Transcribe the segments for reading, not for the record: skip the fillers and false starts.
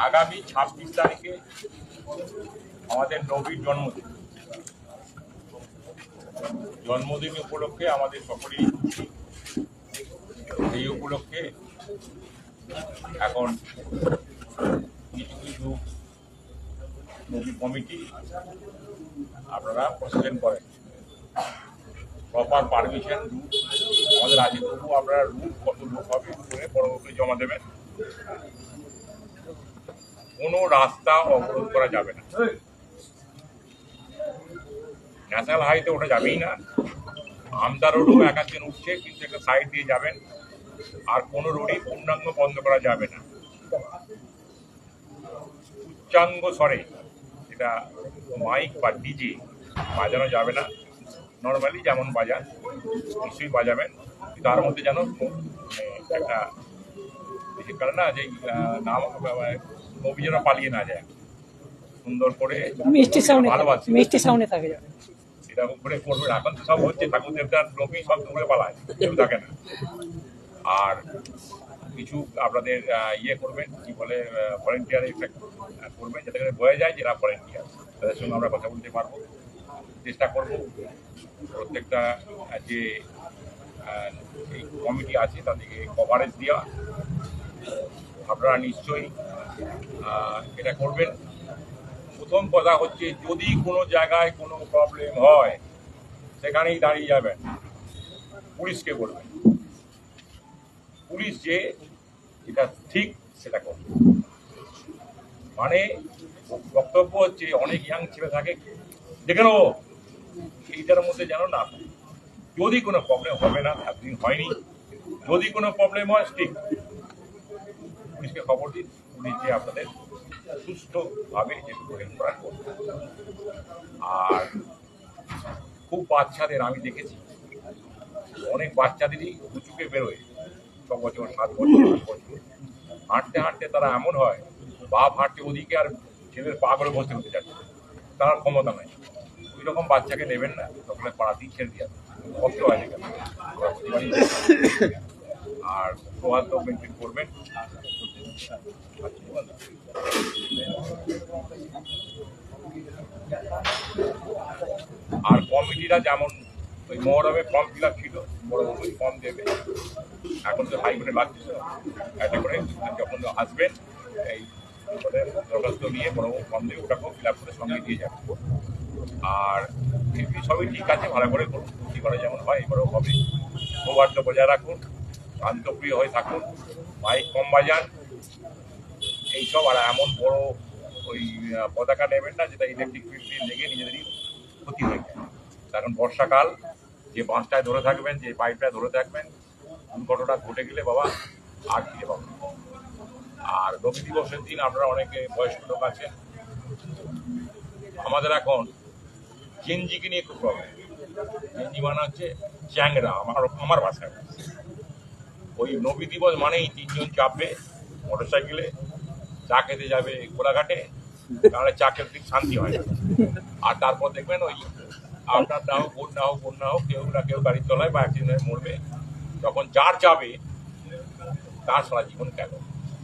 আগামী 26 তারিখে আমাদের নবীর জন্মদিন উপলক্ষে আমাদের সকলেই এই উপলক্ষে এখন কিছু কিছু নবী কমিটি আপনারা প্রেসিডেন্ট করেন, প্রপার পারমিশন রুট আমাদের আছে, তবু আপনারা রুট কত লোক হবে করে পরবর্তী জমা দেবেন। কোনো রাস্তা অবরোধ করা যাবে না, ন্যাশনাল হাইওয়েতে ওটা যাবেই না। আমদা রোডও একাধিন উঠছে, কিন্তু একটা সাইড দিয়ে যাবেন। আর কোনো রোডই পূর্ণাঙ্গ বন্ধ করা যাবে না। উচ্চাঙ্গ স্বরে এটা মাইক বা ডিজে বাজানো যাবে না। নর্মালি যেমন বাজান নিশ্চয়ই বাজাবেন, তার মধ্যে যেন একটা বিশেষ কারণ না যে নাম নবী যেন পালিয়ে না যায়, সুন্দর করে ভালোবাসে মিষ্টি সাউন্ডে থাকে এরকম করে করবে। এখন তো সব হচ্ছে ঠাকুর দেবতার নবী সব দৌড়ে পালায়, কেউ থাকে না। আর কিছু আপনাদের ইয়ে করবেন, কি বলে ভলেন্টিয়ার করবেন, যাতে করে বোঝা যায় যে এরা ভলেন্টিয়ার, তাদের সঙ্গে আমরা কথা বলতে পারবো। চেষ্টা করবো প্রত্যেকটা যে এই কমিটি আছে তাদেরকে কভারেজ দেওয়া। আপনারা নিশ্চয়ই এটা করবেন। প্রথম কথা হচ্ছে, যদি কোনো জায়গায় কোনো প্রবলেম হয় সেখানেই দাঁড়িয়ে যাবেন, পুলিশকে বলবেন। পুলিশ যে এটা ঠিক সেটা করবে। মানে বক্তব্য হচ্ছে অনেক ইয়াং ছেলে থাকে, দেখে নেবো, এইটার মধ্যে যেন না। যদি কোনো প্রবলেম হবে না, এতদিন হয়নি, যদি কোনো প্রবলেম হয় ঠিক পুলিশকে খবর দিন। পুলিশ যে আপনাদের সুষ্ঠুভাবে যেটুকু হেল্প করার করবে। আর খুব বাচ্চাদের আমি দেখেছি, অনেক বাচ্চাদেরই উঁচুকে বেরোয়, 6 বছর 7 বছর 8 বছর, হাঁটতে হাঁটতে তারা এমন হয়, বাপ হাঁটতে ওদিকে আর ছেলের পা করে বসতে হতে যাচ্ছে, তার ক্ষমতা নাই। ওই রকম বাচ্চাকে নেবেন না, তখন পাড়াতেই ছেড়ে দিয়ে কষ্ট হয় না কেন। আর সৌহার্দ্য মেনটেন করবেন। আর কমিটিরা যেমন ওই মহরমে ফর্ম ফিল আপ ছিল, বড় ওই ফর্ম দেবে। এখন তো হাইকোর্টে লাগছে, একটা করে যখন আসবেন এই দরখাস্ত নিয়ে বড় ফর্ম দেবে, ওটাকেও ফিল আপ করে সঙ্গে দিয়ে যাবে। আর সবই ঠিক আছে, ভালো করে করুন, ক্ষতি করা যেমন হয় এবারেও হবে। সৌহার্দ্য বজায় রাখুন, শান্তপ্রিয় হয়ে থাকুন, মাইক কম বাজান এইসব। আর এমন বড় ওই পতাকা নেবেন না যেটা ইলেকট্রিক ফিল্ড দিয়ে লেগে নিজেদেরই ক্ষতি হয়ে যায়। এখন বর্ষাকাল, যে বাঁশটায় ধরে থাকবেন, যে পাইপটায় ধরে থাকবেন, দুর্ঘটনা ঘটে গেলে বাবা আর ফিরে পাবেন। আর নবী দিবসের দিন আপনারা অনেকে বয়স্ক লোক আছেন, আমাদের এখন গেঞ্জিকে নিয়ে খুব প্রবলেম। গেঞ্জি মানে হচ্ছে চ্যাংরা, আমার ভাষায়। ওই নবী দিবস মানেই 3 জন চাপবে মোটরসাইকেলে, চা খেতে যাবে কোলাঘাটে, তাহলে চা খেতে ঠিক শান্তি হয় না। আর তারপর দেখবেন ওই আপনার না হোক, বোন না হোক, বোন না হোক, কেউ না কেউ গাড়ির তলায় বা অ্যাক্সিডেন্টে মরবে। যখন যার যাবে তার সারা জীবন গেল।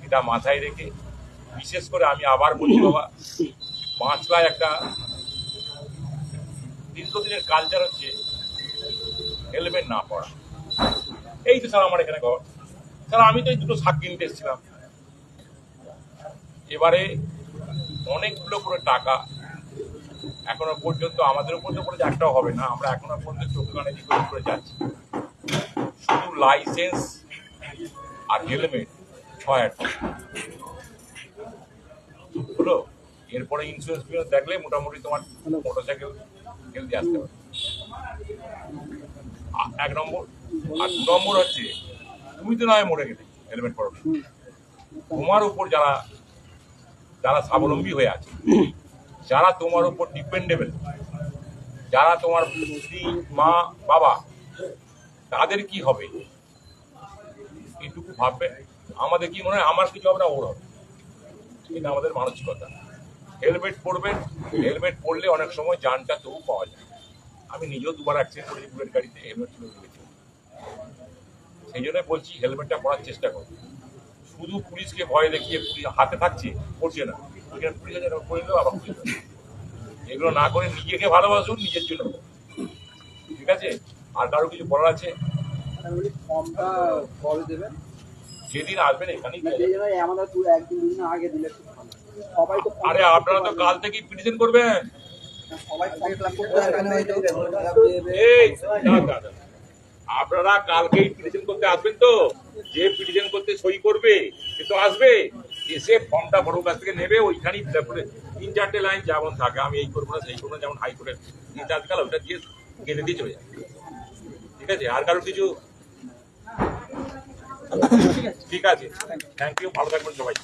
এটা মাথায় রেখে, বিশেষ করে আমি আবার বলছি বাবা, মাছলায় একটা দীর্ঘদিনের কালচার হচ্ছে হেলমেট না পড়া। এই তো স্যার আমার এখানে ঘর, স্যার আমি তো এই দুটো শাক কিনতে এসেছিলাম। এবারে অনেকগুলো করে টাকা এখনো পর্যন্ত আমাদের উপর তো করে একটাও হবে না, আমরা এখনো পর্যন্ত চোখ কানে করে যাচ্ছি। শুধু লাইসেন্স আর হেলমেট 6,000 টাকা হলো। এরপরে ইন্স্যুরেন্স ফিন্সুরেন্স দেখলে মোটামুটি তোমার মোটরসাইকেল হেলদি আসতে পারে, 1 নম্বর। আর 2 নম্বর হচ্ছে, তুমি তো নয় মরে গেলে হেলমেট পরো, তোমার উপর যারা যারা স্বাবলম্বী হয়ে আছে, যারা তোমার উপর ডিপেন্ডেবল, যারা তোমার স্ত্রী, মা, বাবা, তাদের কি হবে এটুকু ভাববে। আমাদের কি মনে হয় আমার কিছু হবে না, ওর হবে, এটা আমাদের মানসিকতা। হেলমেট পরবেন, হেলমেট পরলে অনেক সময় জানটা তবু পাওয়া যায়। আমি নিজেও 2বার অ্যাক্সিডেন্ট করেছি বুলেট গাড়িতে, হেলমেট তুলে দিয়েছি। সেই জন্য বলছি হেলমেটটা পরার চেষ্টা করুন। শুধু পুলিশকে ভয় দেখিয়ে হাতে থাকছে, করছে না। এখানে পুলিশ আছে, করে দেবো, আবার করে দেবো। এগুলো না করে নিজেকে ভালোবাসুন, নিজের জন্য, ঠিক আছে? আর কারো কিছু বলার আছে? ফর্মটা কবে দেবেন? যেদিন আসবেন এখানেই আমাদের একদিন দুদিন আগে দিলে খুব ভালো। সবাই তো আরে আপনারা তো কাল থেকেই পিটিশন করবেন। সবাই ফর্ম ফিল আপ করতে পারবে হয়তো। এই দাদা, আপনারা কালকেই পিটিশন করতে আসবেন তো? যে পিটিশন করতে সই করবে সে তো আসবে, এসে ফর্মটা বড় কাছ থেকে নেবে, ওইখানেই ফিল আপ করে 3-4টে লাইন যেমন থাকে, আমি এই করবো না সেই করবো না, যেমন হাইকোর্টের 3-4 কাল ওটা দিয়ে কেটে দিয়ে চলে যাবে, ঠিক আছে? আর কারো কিছু? ঠিক আছে, থ্যাংক ইউ, ভালো থাকবেন সবাই।